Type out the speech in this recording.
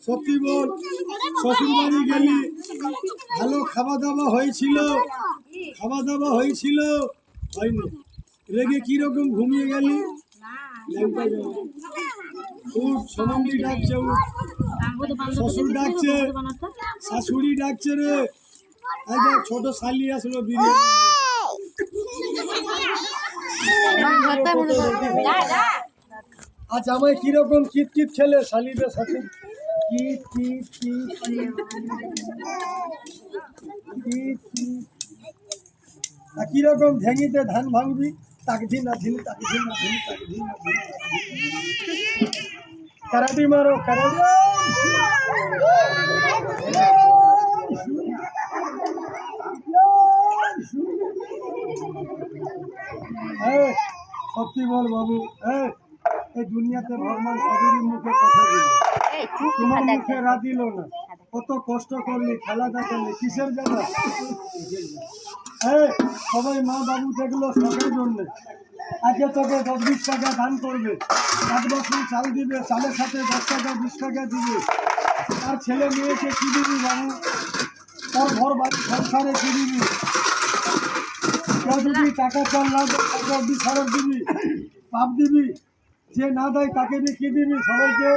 সত্যি বল, শ্বশুর বাড়ি গেলি ভালো খাওয়া দাওয়া হয়েছিল? খাওয়া দাওয়া হয়েছিল? হয়নি? রেগে কিরকম ঘুমিয়ে গেলি? সমন্দি ডাকছে, শ্বশুর ডাকছে, শাশুড়ি ডাকছে রে। ছোট শালি আসলো বিরিয়ানি। আজ আমায় কিরকম কিটকিট খেলে শালিদের সাথে? কিরকম ঢেঙিতে ধান ভাঙবি? তাকধি না ধিন, তাকধি না ধিন, তাকধি না ধিন। কারাটি মারো, কারাটি। সত্যি বল বাবু, এই দুনিয়াতে ভগবান সবেরই মুখে কথা দিল, তোমার মুখে রা দিল না। কত কষ্ট করলি, খেলা দেখালি, কিসের জন্য? সবাই মা বাবু দেখলো শখের জন্য। আজকে তোকে 10-20 টাকা দান করবে, 1 বছর চাল দিবে, চালের সাথে 10 টাকা 20 টাকা দিবে। তার ছেলে মেয়েকে কি দিবি বাবু? তোর ঘর বাড়ি সংসারে কি দিবি? কেউ যদি টাকা চাল না দেয় বিচারক দিবি, পাপ দিবি। যে না দেয় তাকে কি দিবি? সবাইকে